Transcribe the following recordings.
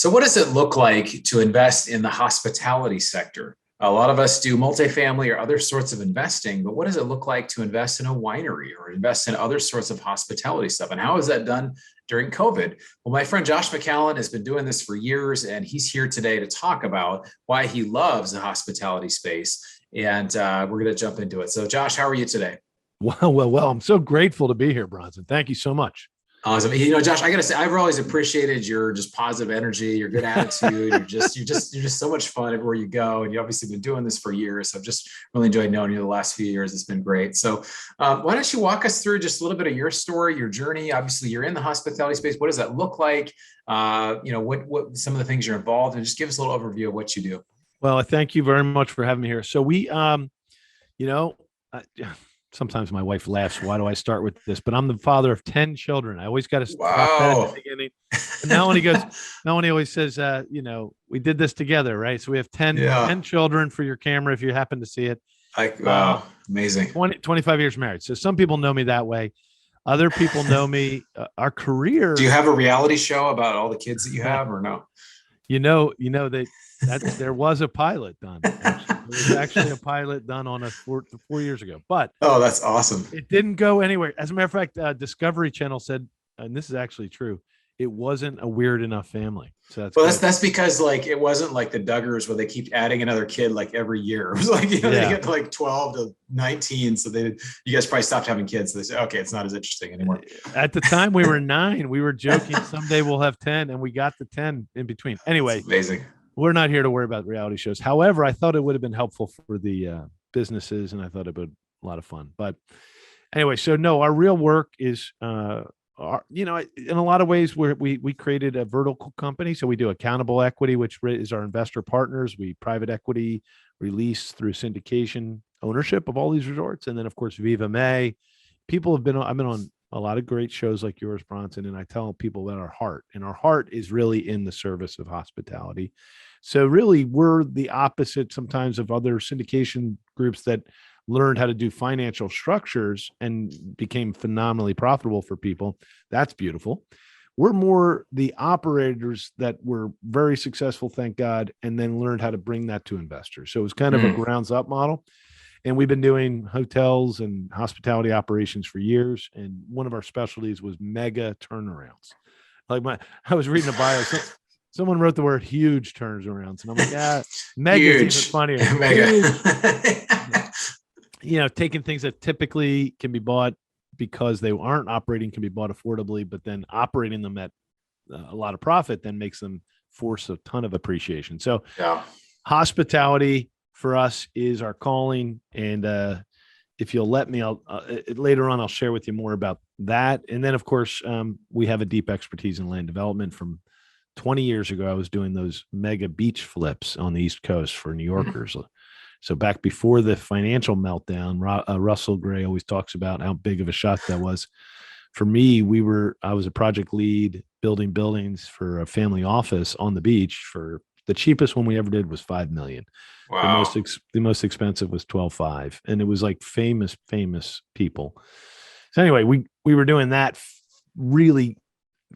So what does it look like to invest in the hospitality sector? A lot of us do multifamily or other sorts of investing, but what does it look like to invest in a winery or invest in other sorts of hospitality stuff? And how is that done during COVID? Well, my friend Josh McCallen has been doing this for years, and he's here today to talk about why he loves the hospitality space. And we're going to jump into it. So Josh, how are you today? Well. I'm so grateful to be here, Bronson. Thank you so much. Awesome. Josh, I gotta say, I've always appreciated your just positive energy, your good attitude. You're just so much fun everywhere you go. And you obviously been doing this for years. So I've just really enjoyed knowing you the last few years. It's been great. So why don't you walk us through just a little bit of your story, your journey? Obviously, you're in the hospitality space. What does that look like? What some of the things you're involved in? Just give us a little overview of what you do. Well, I thank you very much for having me here. So you know, I, sometimes my wife laughs. Why do I start with this? But I'm the father of 10 children. I always got to start that at the beginning. And now when he always says, we did this together, right? So we have 10 children for your camera if you happen to see it. Wow, amazing. 25 years married. So some people know me that way. Other people know me, our career. Do you have a reality show about all the kids that you have or no? That there was a pilot done. There was actually a pilot done on us 4 years ago, but that's awesome. It didn't go anywhere. As a matter of fact, Discovery Channel said, and this is actually true, it wasn't a weird enough family. So that's because like it wasn't like the Duggars where they keep adding another kid like every year. It was like they get to like 12 to 19, so you guys probably stopped having kids. So they said, okay, it's not as interesting anymore. At the time, we were 9. We were joking someday we'll have 10, and we got the 10 in between. Anyway, that's amazing. We're not here to worry about reality shows. However, I thought it would have been helpful for the businesses, and I thought it would be a lot of fun. But anyway, so no, our real work is, in a lot of ways, we created a vertical company. So we do accountable equity, which is our investor partners. We private equity release through syndication ownership of all these resorts, and then of course VIV MEE. I've been on a lot of great shows like yours, Bronson, and I tell people that our heart is really in the service of hospitality. So really, we're the opposite sometimes of other syndication groups that learned how to do financial structures and became phenomenally profitable for people. That's beautiful. We're more the operators that were very successful, thank God, and then learned how to bring that to investors. So it was kind of a grounds up model. And we've been doing hotels and hospitality operations for years. And one of our specialties was mega turnarounds. I was reading a bio. Someone wrote the word huge turnarounds. And I'm like, mega is even funnier. Mega. Taking things that typically can be bought because they aren't operating can be bought affordably, but then operating them at a lot of profit then makes them force a ton of appreciation. So hospitality for us is our calling. And if you'll let me, I'll later on, I'll share with you more about that. And then of course, we have a deep expertise in land development. From 20 years ago, I was doing those mega beach flips on the East Coast for New Yorkers. So back before the financial meltdown, Russell Gray always talks about how big of a shock that was. For me, I was a project lead building buildings for a family office on the beach. For the cheapest one we ever did was $5 million. Wow. The most expensive was 12.5, and it was like famous people. So anyway, we were doing that really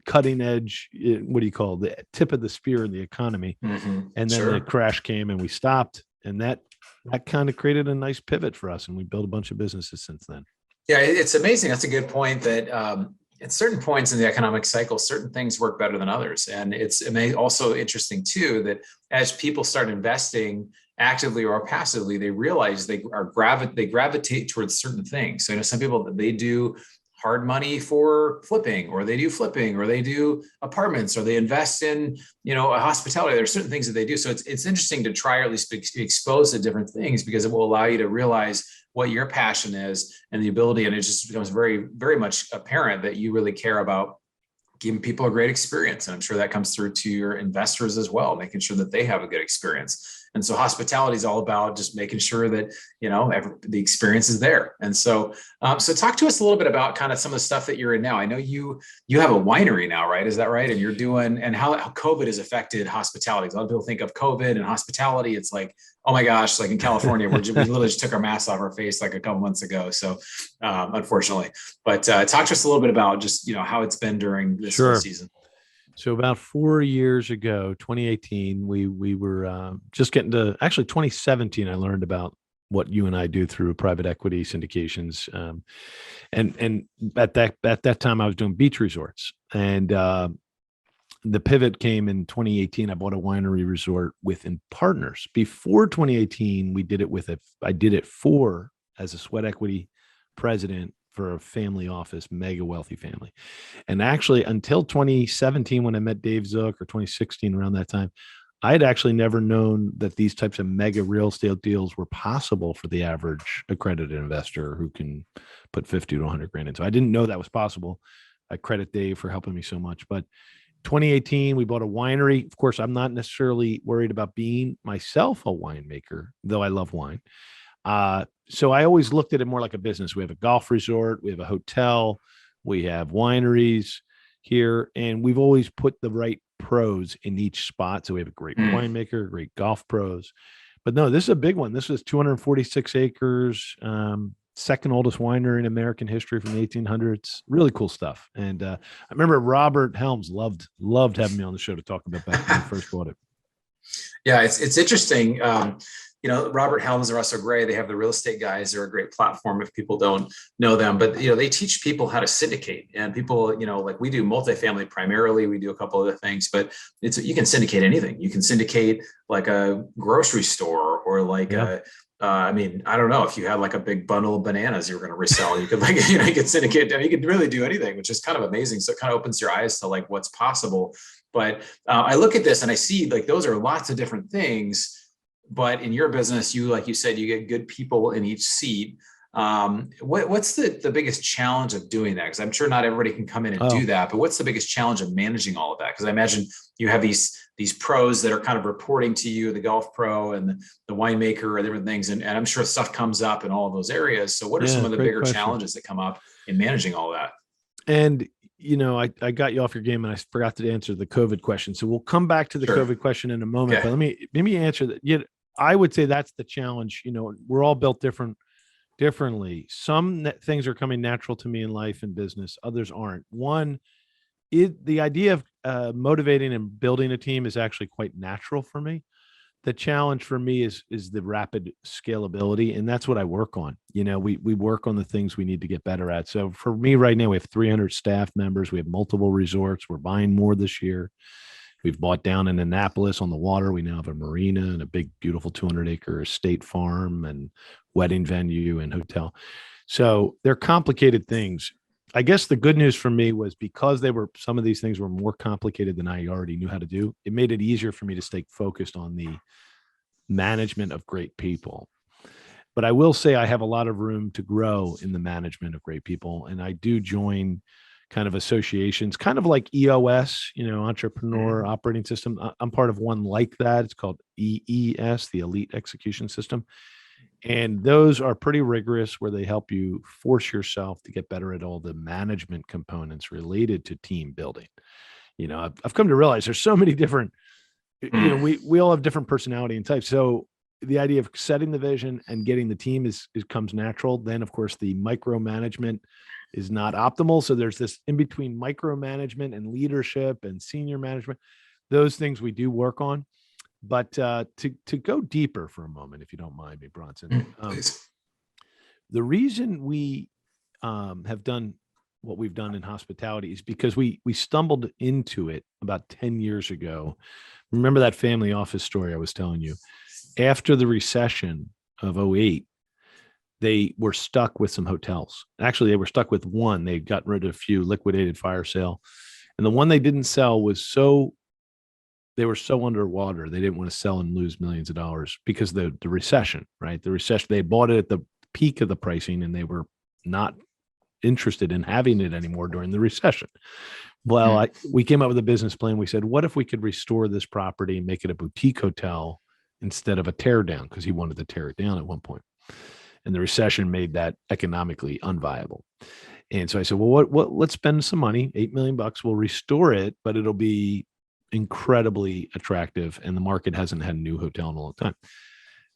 cutting edge. What do you call it? The tip of the spear in the economy? And then the crash came, and we stopped, and that kind of created a nice pivot for us, and we built a bunch of businesses since then. Yeah, it's amazing. That's a good point. That at certain points in the economic cycle, certain things work better than others, and it's also interesting too that as people start investing actively or passively, they realize they gravitate towards certain things. So some people, they do hard money for flipping, or they do flipping, or they do apartments, or they invest in a hospitality. There's certain things that they do. So it's interesting to try, or at least be exposed to different things, because it will allow you to realize what your passion is and the ability. And it just becomes very, very much apparent that you really care about giving people a great experience. And I'm sure that comes through to your investors as well, making sure that they have a good experience. And so hospitality is all about just making sure that, the experience is there. And so talk to us a little bit about kind of some of the stuff that you're in now. I know you have a winery now, right? Is that right? And you're doing, and how COVID has affected hospitality. A lot of people think of COVID and hospitality. It's like, oh my gosh, like in California, we literally just took our masks off our face like a couple months ago. So unfortunately, but talk to us a little bit about just, how it's been during this whole season. So about 4 years ago, 2018, we were just getting to, actually 2017. I learned about what you and I do through private equity syndications, and at that time I was doing beach resorts, and the pivot came in 2018. I bought a winery resort within partners. Before 2018, I did it as a sweat equity president for a family office, mega wealthy family. And actually, until 2017, when I met Dave Zook, or 2016, around that time, I had actually never known that these types of mega real estate deals were possible for the average accredited investor who can put 50 to 100 grand in. So I didn't know that was possible. I credit Dave for helping me so much. But 2018, we bought a winery. Of course, I'm not necessarily worried about being myself a winemaker, though I love wine. So I always looked at it more like a business. We have a golf resort, we have a hotel, we have wineries here, and we've always put the right pros in each spot. So we have a great winemaker, great golf pros. But no, this is a big one. This is 246 acres, second oldest winery in American history from the 1800s. Really cool stuff. And I remember Robert Helms loved having me on the show to talk about back when I first bought it. Yeah, it's interesting. Robert Helms and Russell Gray, they have the real estate guys. They're a great platform if people don't know them, but they teach people how to syndicate, and people, like we do multifamily primarily. We do a couple other things, but you can syndicate anything. You can syndicate like a grocery store, or like I don't know, if you had like a big bundle of bananas you were going to resell, you could you could syndicate. You could really do anything, which is kind of amazing. So it kind of opens your eyes to like what's possible. But I look at this and I see like those are lots of different things. But in your business, like you said, you get good people in each seat. What's the biggest challenge of doing that? Because I'm sure not everybody can come in and do that. But what's the biggest challenge of managing all of that? Because I imagine you have these pros that are kind of reporting to you, the golf pro and the winemaker, or different things. And I'm sure stuff comes up in all of those areas. So what are some of the bigger challenges that come up in managing all of that? And I got you off your game, and I forgot to answer the COVID question. So we'll come back to the COVID question in a moment. Okay. But let me answer that. I would say that's the challenge. We're all built differently. Some things are coming natural to me in life and business. Others aren't. One, the idea of motivating and building a team is actually quite natural for me. The challenge for me is the rapid scalability, and that's what I work on. We work on the things we need to get better at. So for me right now, we have 300 staff members. We have multiple resorts. We're buying more this year. We've bought down in Annapolis on the water. We now have a marina and a big, beautiful 200-acre estate farm and wedding venue and hotel. So they're complicated things. I guess the good news for me was, because some of these things were more complicated than I already knew how to do, it made it easier for me to stay focused on the management of great people. But I will say I have a lot of room to grow in the management of great people. And I do join kind of associations, kind of like EOS, Entrepreneur Operating System. I'm part of one like that. It's called EES, the Elite Execution System. And those are pretty rigorous, where they help you force yourself to get better at all the management components related to team building. I've come to realize there's so many different, we all have different personality and types. So the idea of setting the vision and getting the team comes natural. Then, of course, the micromanagement is not optimal. So there's this in between micromanagement and leadership and senior management. Those things we do work on. But to go deeper for a moment, if you don't mind me, Bronson, the reason we have done what we've done in hospitality is because we stumbled into it about 10 years ago. Remember that family office story I was telling you? After the recession of 2008, they were stuck with some hotels. Actually, they were stuck with one. They got rid of a few, liquidated, fire sale. And the one they didn't sell they were so underwater, they didn't want to sell and lose millions of dollars because the recession, right? The recession, they bought it at the peak of the pricing, and they were not interested in having it anymore during the recession. Well, we came up with a business plan. We said, what if we could restore this property and make it a boutique hotel instead of a tear down? Because he wanted to tear it down at one point. And the recession made that economically unviable. And so I said, well, let's spend some money, $8 million. We'll restore it, but it'll be incredibly attractive. And the market hasn't had a new hotel in a long time.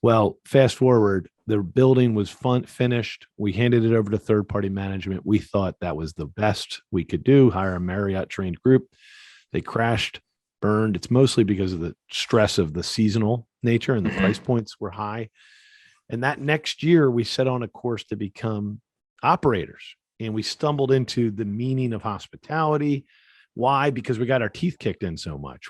Well, fast forward, the building was finished. We handed it over to third-party management. We thought that was the best we could do, hire a Marriott trained group. They crashed, burned. It's mostly because of the stress of the seasonal nature, and the price points were high. And that next year, we set on a course to become operators. And we stumbled into the meaning of hospitality. Why? Because we got our teeth kicked in so much.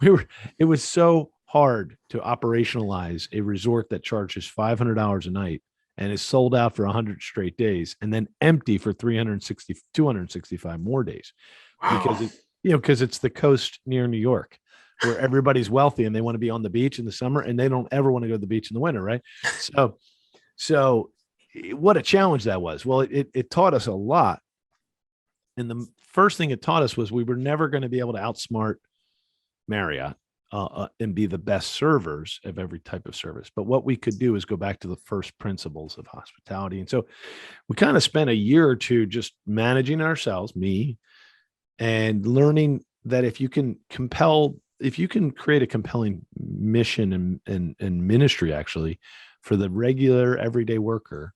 It was so hard to operationalize a resort that charges $500 a night and is sold out for 100 straight days and then empty for 265 more days. Because because it's the coast near New York, where everybody's wealthy and they want to be on the beach in the summer and they don't ever want to go to the beach in the winter, right? So what a challenge that was. Well, it taught us a lot. And the first thing it taught us was we were never going to be able to outsmart Marriott and be the best servers of every type of service. But what we could do is go back to the first principles of hospitality. And so we kind of spent a year or two just managing ourselves, me, and learning that if you can create a compelling mission and ministry actually for the regular everyday worker,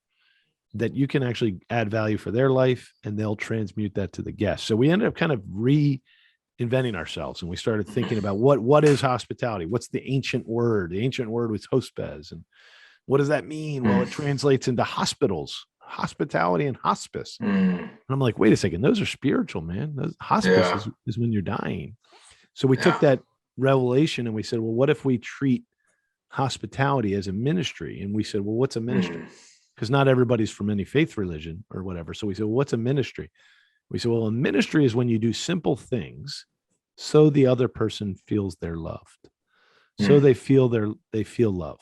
that you can actually add value for their life and they'll transmute that to the guests. So we ended up kind of reinventing ourselves, and we started thinking about what is hospitality? What's the ancient word? The ancient word was hospes. And what does that mean? Well, it translates into hospitals, hospitality and hospice. And I'm like, wait a second, those are spiritual, man. Hospice is when you're dying. So we took that revelation and we said, well, what if we treat hospitality as a ministry? And we said, well, what's a ministry? Because not everybody's from any faith religion or whatever. So we said, well, what's a ministry? We said, well, a ministry is when you do simple things so the other person feels they're loved. So they feel love.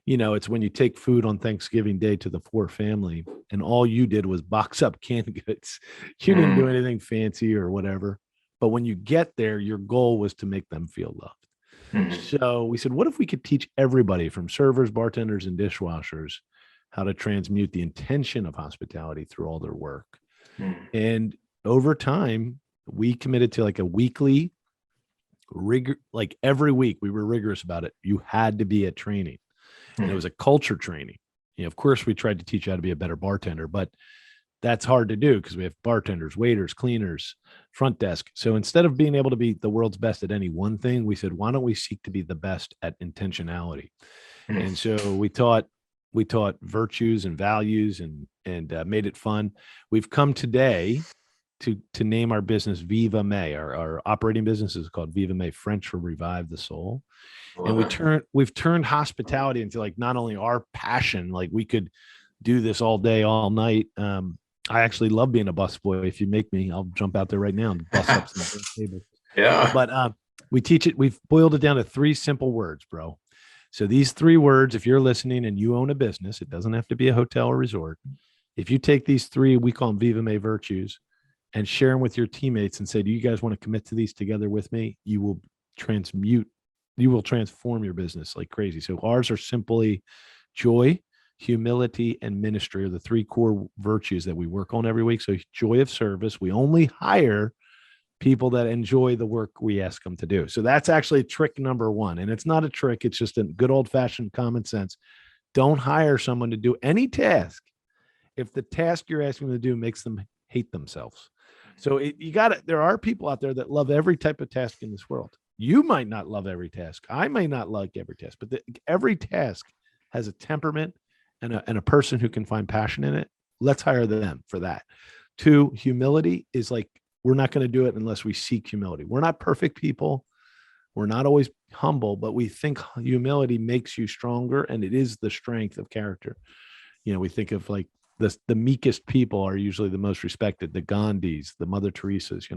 It's when you take food on Thanksgiving Day to the poor family and all you did was box up canned goods. You didn't do anything fancy or whatever. But when you get there, your goal was to make them feel loved. So we said, what if we could teach everybody from servers, bartenders, and dishwashers how to transmute the intention of hospitality through all their work? And over time, we committed to like a weekly rigor, like every week we were rigorous about it. You had to be at training. And it was a culture training. Of course, we tried to teach you how to be a better bartender, but that's hard to do because we have bartenders, waiters, cleaners, front desk. So instead of being able to be the world's best at any one thing, we said, why don't we seek to be the best at intentionality? And so we taught virtues and values and made it fun. We've come today to name our business VIV MEE. Our operating business is called VIV MEE, French for Revive the Soul. And we've turned hospitality into like not only our passion, like we could do this all day, all night. I actually love being a busboy. If you make me, I'll jump out there right now and bust up some tables. Yeah. But we teach it. We've boiled it down to 3 simple words, bro. So these 3 words, if you're listening and you own a business, it doesn't have to be a hotel or resort. If you take these 3, we call them VIV MEE virtues, and share them with your teammates and say, do you guys want to commit to these together with me? You will transform your business like crazy. So ours are simply joy, humility, and ministry are the 3 core virtues that we work on every week. So joy of service. We only hire people that enjoy the work we ask them to do. So that's actually trick number 1. And it's not a trick. It's just a good old fashioned common sense. Don't hire someone to do any task if the task you're asking them to do makes them hate themselves. So there are people out there that love every type of task in this world. You might not love every task. I may not like every task, but every task has a temperament and a person who can find passion in it. Let's hire them for that. 2, humility is like, we're not going to do it unless we seek humility. We're not perfect people. We're not always humble, but we think humility makes you stronger, and it is the strength of character. We think of like the meekest people are usually the most respected, the Gandhis, the Mother Teresas,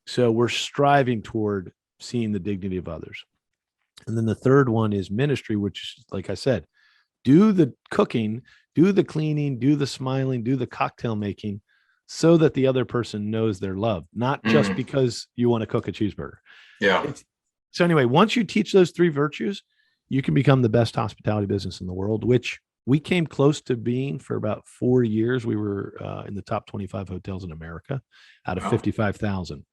So we're striving toward seeing the dignity of others. And then the 3rd one is ministry, which, like I said, do the cooking, do the cleaning, do the smiling, do the cocktail making, so that the other person knows they're loved, not just because you want to cook a cheeseburger. Yeah. So anyway, once you teach those 3 virtues, you can become the best hospitality business in the world, which we came close to being for about 4 years. We were in the top 25 hotels in America out of 55,000.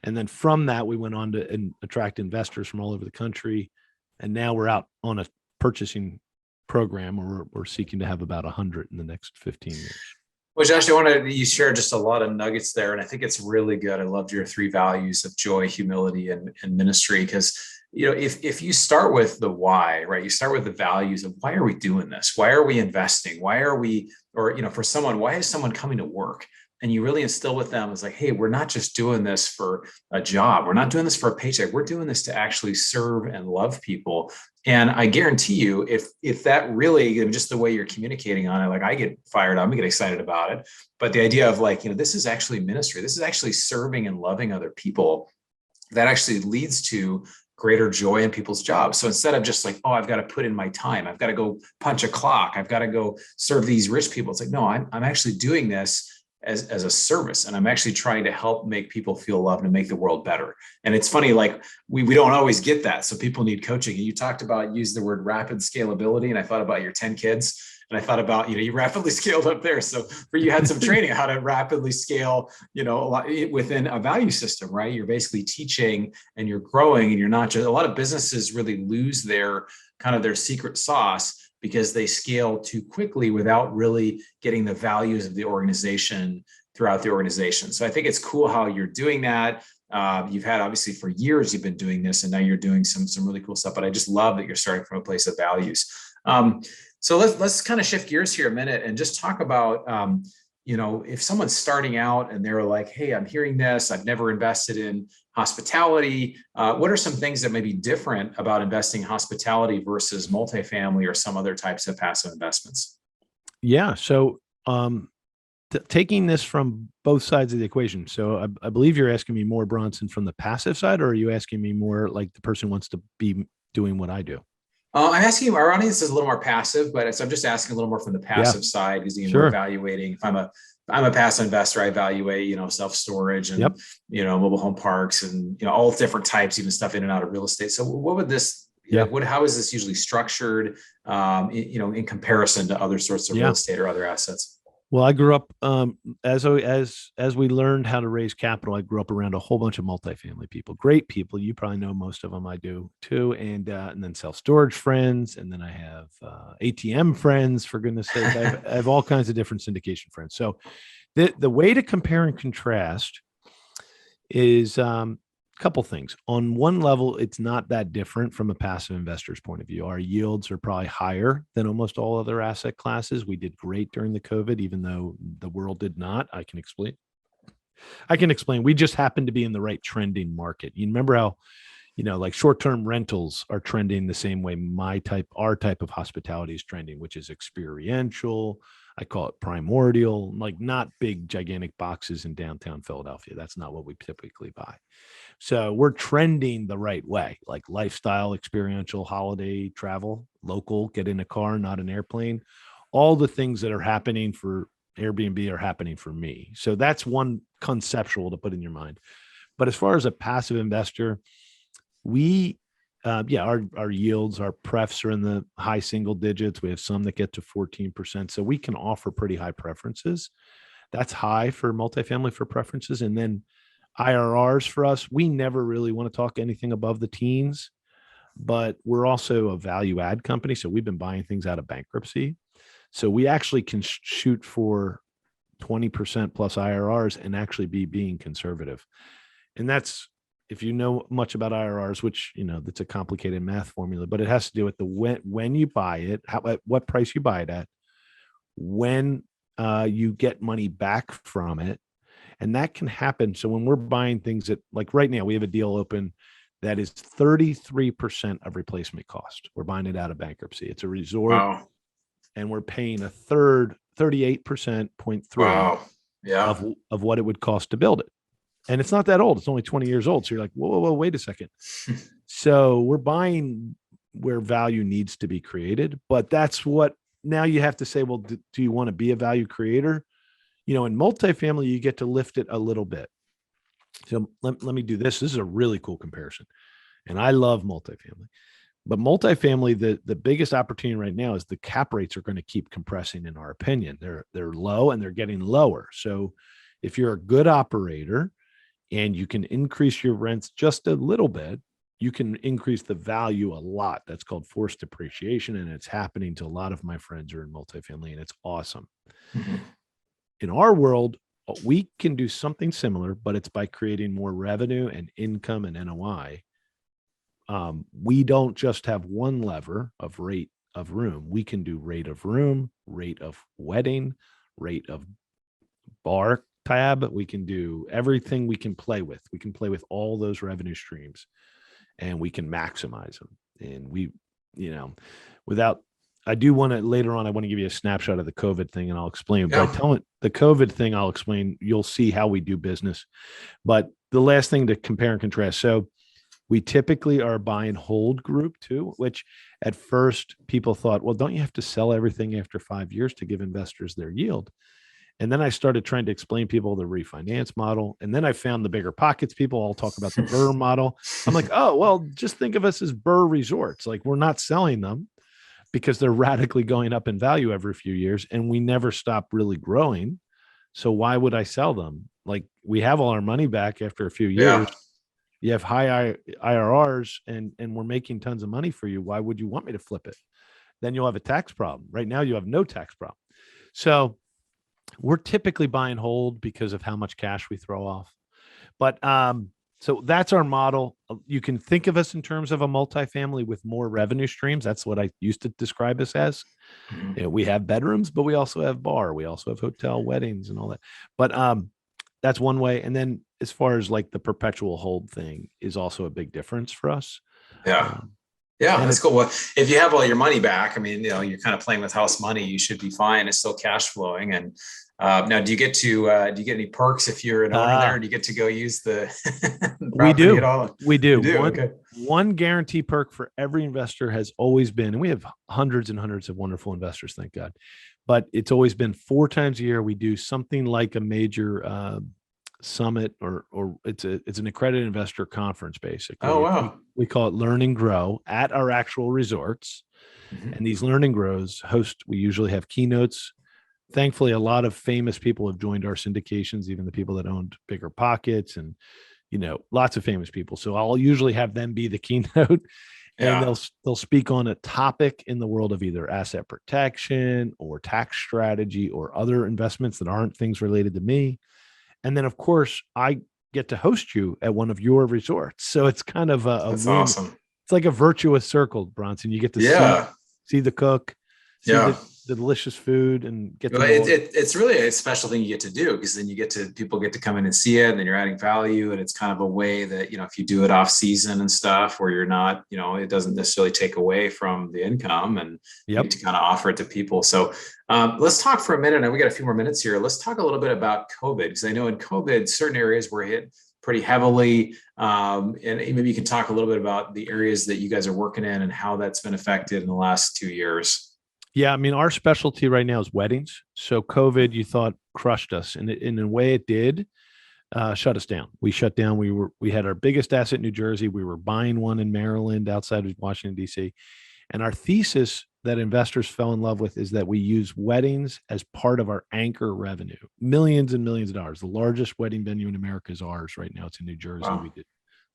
And then from that, we went on to attract investors from all over the country. And now we're out on a purchasing program where we're seeking to have about 100 in the next 15 years. Well, Josh, I wanted you share just a lot of nuggets there, and I think it's really good. I loved your three values of joy, humility, and ministry. Because if you start with the why, right? You start with the values of why are we doing this? Why are we investing? Why are we, or for someone, why is someone coming to work? And you really instill with them is like, hey, we're not just doing this for a job. We're not doing this for a paycheck. We're doing this to actually serve and love people. And I guarantee you, if that really, just the way you're communicating on it, like I get fired up, I get excited about it. But the idea of like, this is actually ministry. This is actually serving and loving other people. That actually leads to greater joy in people's jobs. So instead of just like, oh, I've got to put in my time, I've got to go punch a clock, I've got to go serve these rich people. It's like, no, I'm actually doing this as a service. And I'm actually trying to help make people feel loved and make the world better. And it's funny, like we don't always get that. So people need coaching. And you talked about, use the word rapid scalability. And I thought about your 10 kids. And I thought about, you rapidly scaled up there. So for you had some training how to rapidly scale, a lot within a value system, right? You're basically teaching and you're growing, and you're not just, a lot of businesses really lose their kind of their secret sauce because they scale too quickly without really getting the values of the organization throughout the organization. So I think it's cool how you're doing that. You've had, obviously for years, you've been doing this, and now you're doing some really cool stuff, but I just love that you're starting from a place of values. So let's kind of shift gears here a minute and just talk about, if someone's starting out and they're like, hey, I'm hearing this, I've never invested in hospitality. What are some things that may be different about investing in hospitality versus multifamily or some other types of passive investments? Yeah. So, taking this from both sides of the equation. So I believe you're asking me more, Bronson, from the passive side, or are you asking me more like the person wants to be doing what I do? I'm asking you, our audience is a little more passive, but I'm just asking a little more from the passive side, because we're evaluating. If I'm a passive investor, I evaluate, self-storage and, Yep. Mobile home parks and, all different types, even stuff in and out of real estate. So what would this, Yeah. how is this usually structured, in comparison to other sorts of real estate or other assets? Well, I grew up as we learned how to raise capital. I grew up around a whole bunch of multifamily people, great people. You probably know most of them. I do too, and then self storage friends, and then I have ATM friends. For goodness sake, I have all kinds of different syndication friends. So the way to compare and contrast is couple things. On one level, it's not that different from a passive investor's point of view. Our yields are probably higher than almost all other asset classes. We did great during the COVID, even though the world did not. I can explain. We just happened to be in the right trending market. You remember how, like short-term rentals are trending the same way our type of hospitality is trending, which is experiential. I call it primordial, like not big, gigantic boxes in downtown Philadelphia. That's not what we typically buy. So we're trending the right way, like lifestyle, experiential, holiday travel, local, get in a car, not an airplane. All the things that are happening for Airbnb are happening for me. So that's one conceptual to put in your mind. But as far as a passive investor, our yields, our prefs are in the high single digits. We have some that get to 14%. So we can offer pretty high preferences. That's high for multifamily for preferences. And then IRRs for us, we never really want to talk anything above the teens, but we're also a value add company. So we've been buying things out of bankruptcy. So we actually can shoot for 20% plus IRRs and actually be being conservative. And that's, if you know much about IRRs, which, that's a complicated math formula, but it has to do with when you buy it, at what price you buy it at, when you get money back from it. And that can happen. So when we're buying things that, like right now, we have a deal open that is 33% of replacement cost. We're buying it out of bankruptcy. It's a resort. Wow. And we're paying a third, 38%, 0.3 of what it would cost to build it. And it's not that old. It's only 20 years old. So you're like, whoa, wait a second. So we're buying where value needs to be created. But that's what, now you have to say, well, do you want to be a value creator? In multifamily, you get to lift it a little bit. So let me do this. This is a really cool comparison. And I love multifamily. But multifamily, the biggest opportunity right now is the cap rates are going to keep compressing, in our opinion. They're low and they're getting lower. So if you're a good operator and you can increase your rents just a little bit, you can increase the value a lot. That's called forced depreciation. And it's happening to a lot of my friends who are in multifamily, and it's awesome. Mm-hmm. in our world, we can do something similar, but it's by creating more revenue and income and NOI. We don't just have one lever of rate of room. We can do rate of room, rate of wedding, rate of bar tab. We can do everything we can play with. We can play with all those revenue streams and we can maximize them. And we, I do want to later on, I want to give you a snapshot of the COVID thing and I'll explain. Yeah. By telling the COVID thing, I'll explain, you'll see how we do business. But the last thing to compare and contrast. So we typically are a buy and hold group too, which at first people thought, well, don't you have to sell everything after 5 years to give investors their yield? And then I started trying to explain people the refinance model. And then I found the bigger pockets people all talk about the Burr model. I'm like, oh, well, just think of us as Burr resorts. Like we're not selling them because they're radically going up in value every few years and we never stop really growing. So why would I sell them? Like we have all our money back after a few years. Yeah. You have high IRRs and we're making tons of money for you. Why would you want me to flip it? Then you'll have a tax problem. Right now you have no tax problem. So we're typically buy and hold because of how much cash we throw off. But so that's our model. You can think of us in terms of a multifamily with more revenue streams. That's what I used to describe us as. Mm-hmm. We have bedrooms, but we also have bar. We also have hotel, weddings and all that. But that's one way. And then as far as like the perpetual hold thing is also a big difference for us. Yeah. That's cool. Well, if you have all your money back, I mean, you're kind of playing with house money, you should be fine. It's still cash flowing. And now do you get any perks if you're an owner there? Do you get to go use the property at all? We do. Okay. One guarantee perk for every investor has always been, and we have hundreds and hundreds of wonderful investors, thank God. But it's always been 4 times a year. We do something like a major summit or it's an accredited investor conference, basically. Oh, wow. We call it Learn and Grow at our actual resorts. Mm-hmm. And these Learn and Grows we usually have keynotes. Thankfully, a lot of famous people have joined our syndications, even the people that owned bigger pockets and, lots of famous people. So I'll usually have them be the keynote. And they'll speak on a topic in the world of either asset protection or tax strategy or other investments that aren't things related to me. And then, of course, I get to host you at one of your resorts. So it's kind of that's awesome. It's like a virtuous circle, Bronson. You get to see the cook, see the delicious food, and get to it's really a special thing you get to do because then people get to come in and see it, and then you're adding value, and it's kind of a way that if you do it off season and stuff where you're not it doesn't necessarily take away from the income, and you need to kind of offer it to people. So let's talk for a minute, and we got a few more minutes here. Let's talk a little bit about COVID, because I know in COVID certain areas were hit pretty heavily, and maybe you can talk a little bit about the areas that you guys are working in and how that's been affected in the last 2 years. Yeah, I mean, our specialty right now is weddings. So COVID, you thought, crushed us, and in a way it did. Shut us down. We shut down. We had our biggest asset in New Jersey. We were buying one in Maryland outside of Washington, D.C. And our thesis that investors fell in love with is that we use weddings as part of our anchor revenue. Millions and millions of dollars. The largest wedding venue in America is ours right now. It's in New Jersey. Wow. We did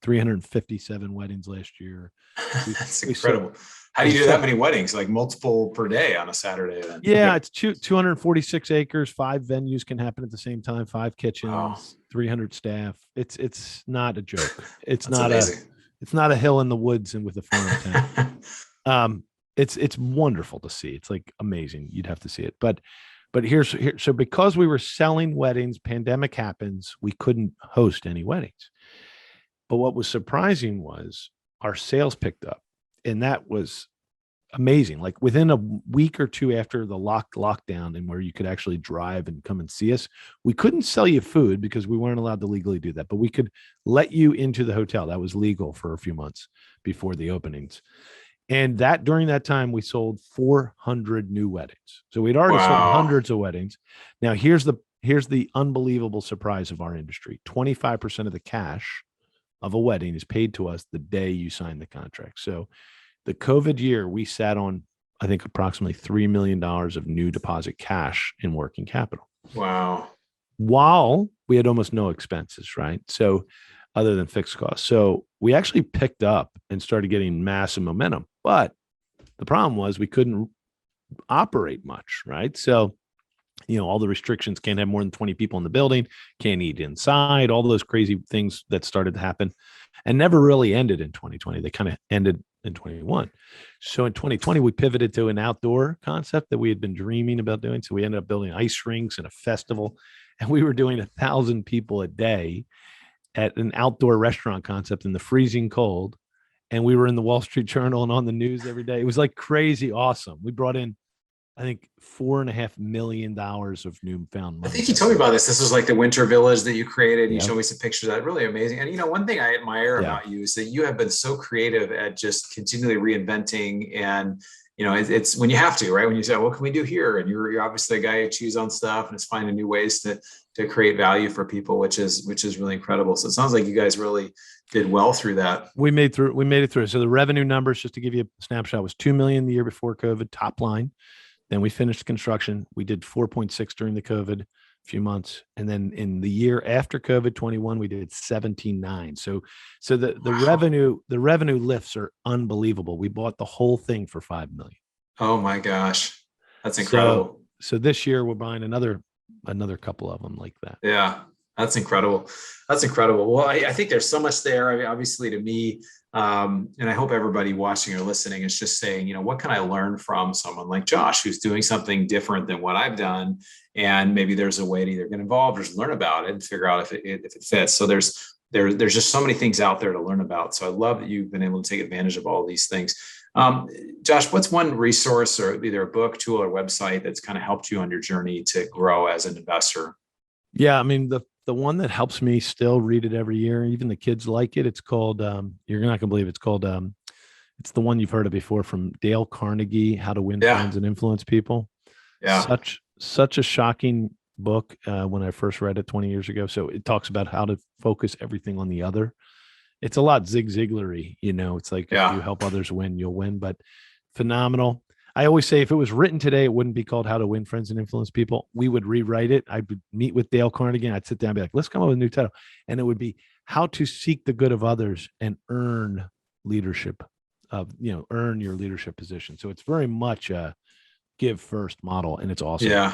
357 weddings last year. That's incredible. How do you do that many weddings? Like multiple per day on a Saturday? Then? Yeah, it's 246 acres. 5 venues can happen at the same time. 5 kitchens, 300 staff. It's not a joke. It's not amazing. It's not a hill in the woods and with a farm tent. It's wonderful to see. It's like amazing. You'd have to see it. But so because we were selling weddings, pandemic happens, we couldn't host any weddings. But what was surprising was our sales picked up, and that was amazing. Like within a week or 2 after the lockdown, and where you could actually drive and come and see us, we couldn't sell you food because we weren't allowed to legally do that, but we could let you into the hotel. That was legal for a few months before the openings. And that during that time, we sold 400 new weddings. So we'd already sold hundreds of weddings. Now here's the unbelievable surprise of our industry. 25% of the cash of a wedding is paid to us the day you sign the contract. So the COVID year, we sat on, I think, approximately $3 million of new deposit cash in working capital. Wow. While we had almost no expenses, right? So other than fixed costs. So we actually picked up and started getting massive momentum. But the problem was we couldn't operate much, right? So all the restrictions, can't have more than 20 people in the building, can't eat inside, all those crazy things that started to happen and never really ended in 2020. They kind of ended in 21. So in 2020, we pivoted to an outdoor concept that we had been dreaming about doing. So we ended up building ice rinks and a festival, and we were doing 1,000 people a day at an outdoor restaurant concept in the freezing cold. And we were in the Wall Street Journal and on the news every day. It was like crazy awesome. We brought in, I think, $4.5 million of newfound money. I think you told me about this. This was like the winter village that you created. You showed me some pictures of that. Really amazing. And one thing I admire about you is that you have been so creative at just continually reinventing. And it's when you have to, right? When you say, what can we do here? And you're obviously a guy who chews on stuff and is finding new ways to create value for people, which is really incredible. So it sounds like you guys really did well through that. We made it through. So the revenue numbers, just to give you a snapshot, was 2 million the year before COVID, top line. Then we finished construction. We did 4.6 during the COVID few months. And then in the year after COVID 21, we did 17.9. So the revenue lifts are unbelievable. We bought the whole thing for 5 million. Oh my gosh. That's incredible. So this year we're buying another couple of them like that. Yeah. That's incredible. That's incredible. Well, I think there's so much there. I mean, obviously to me, and I hope everybody watching or listening is just saying, what can I learn from someone like Josh, who's doing something different than what I've done? And maybe there's a way to either get involved or just learn about it and figure out if it fits. So there's just so many things out there to learn about. So I love that you've been able to take advantage of all of these things. Josh, what's one resource or either a book, tool, or website that's kind of helped you on your journey to grow as an investor? Yeah, I mean, the one that helps me still, read it every year. Even the kids like it. It's called, you're not gonna believe it's called, it's the one you've heard of before, from Dale Carnegie, How to Win Friends and Influence People. Yeah. Such a shocking book when I first read it 20 years ago. So it talks about how to focus everything on the other. It's a lot Zig Ziglar-y, it's like if you help others win, you'll win, but phenomenal. I always say if it was written today, it wouldn't be called How to Win Friends and Influence People. We would rewrite it. I would meet with Dale Carnegie and I'd sit down and be like, let's come up with a new title. And it would be How to Seek the Good of Others and Earn Leadership earn your leadership position. So it's very much a give first model, and it's awesome. Yeah.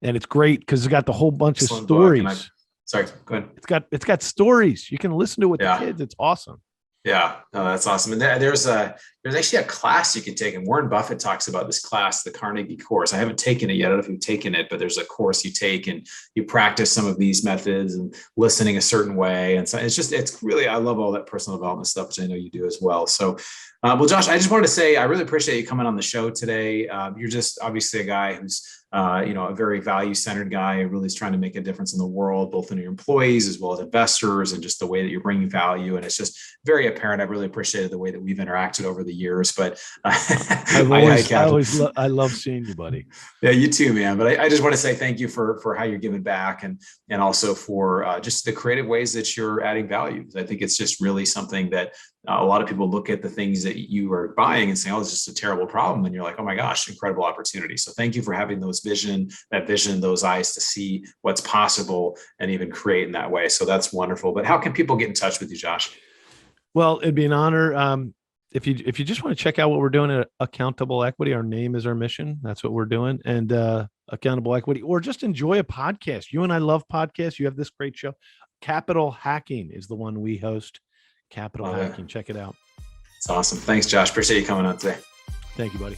And it's great because it's got the whole bunch of stories. Sorry, go ahead. It's got stories. You can listen to it with the kids. It's awesome. Yeah, no, that's awesome. And there's actually a class you can take, and Warren Buffett talks about this class, the Carnegie course. I haven't taken it yet. I don't know if you've taken it, but there's a course you take and you practice some of these methods and listening a certain way. And so it's really, I love all that personal development stuff, which I know you do as well. So, well, Josh, I just wanted to say, I really appreciate you coming on the show today. You're just obviously a guy who's a very value-centered guy, really is trying to make a difference in the world, both in your employees as well as investors, and just the way that you're bringing value. And it's just very apparent. I've really appreciated the way that we've interacted over the years. But I love seeing you, buddy. Yeah, you too, man. But I just want to say thank you for how you're giving back, and also for just the creative ways that you're adding value. I think it's just really something that a lot of people look at the things that you are buying and saying, oh, it's just a terrible problem. And you're like, oh my gosh, incredible opportunity. So thank you for having those vision, those eyes to see what's possible and even create in that way. So that's wonderful. But how can people get in touch with you, Josh? Well, it'd be an honor. If you just want to check out what we're doing at Accountable Equity, our name is our mission. That's what we're doing. And Accountable Equity, or just enjoy a podcast. You and I love podcasts. You have this great show. Capital Hacking is the one we host. Capital Hacking. Check it out. It's awesome. Thanks, Josh. Appreciate you coming on today. Thank you, buddy.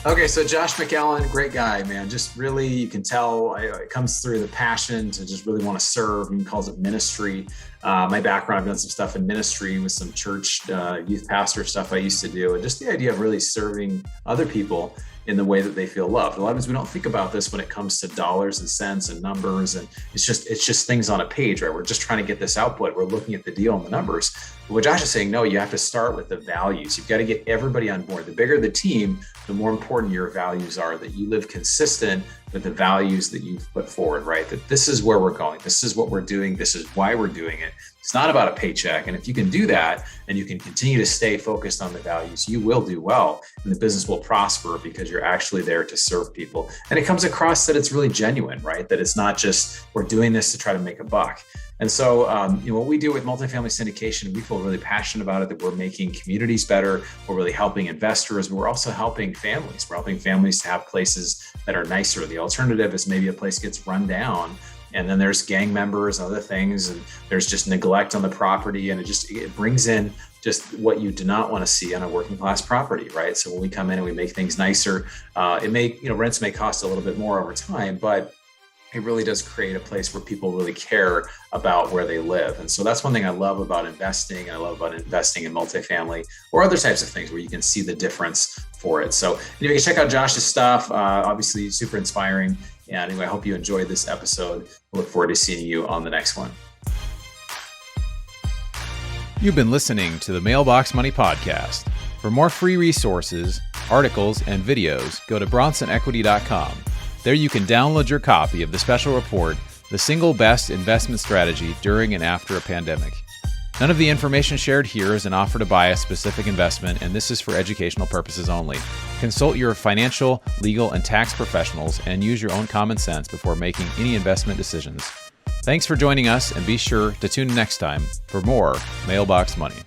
Okay, so Josh McCallen, great guy, man. Just really, you can tell it comes through the passion to just really want to serve. He calls it ministry. My background, I've done some stuff in ministry with some church youth pastor stuff I used to do. And just the idea of really serving other people in the way that they feel loved. A lot of times we don't think about this when it comes to dollars and cents and numbers. And it's just things on a page, right? We're just trying to get this output. We're looking at the deal and the numbers. But what Josh is saying, no, you have to start with the values. You've got to get everybody on board. The bigger the team, the more important your values are, that you live consistent with the values that you've put forward, right? That this is where we're going. This is what we're doing. This is why we're doing it. It's not about a paycheck. And if you can do that and you can continue to stay focused on the values, you will do well and the business will prosper because you're actually there to serve people. And it comes across that it's really genuine, right? That it's not just, we're doing this to try to make a buck. And so, what we do with multifamily syndication, we feel really passionate about it, that we're making communities better. We're really helping investors, but we're also helping families. We're helping families to have places that are nicer. The alternative is maybe a place gets run down, and then there's gang members and other things, and there's just neglect on the property, and it brings in just what you do not want to see on a working class property, right? So when we come in and we make things nicer, rents may cost a little bit more over time, but it really does create a place where people really care about where they live. And so that's one thing I love about investing. I love about investing in multifamily or other types of things where you can see the difference for it. So anyway, you can check out Josh's stuff. Obviously super inspiring. And anyway, I hope you enjoyed this episode. I look forward to seeing you on the next one. You've been listening to the Mailbox Money Podcast. For more free resources, articles, and videos, go to bronsonequity.com. There you can download your copy of the special report, The Single Best Investment Strategy During and After a Pandemic. None of the information shared here is an offer to buy a specific investment, and this is for educational purposes only. Consult your financial, legal, and tax professionals and use your own common sense before making any investment decisions. Thanks for joining us, and be sure to tune in next time for more Mailbox Money.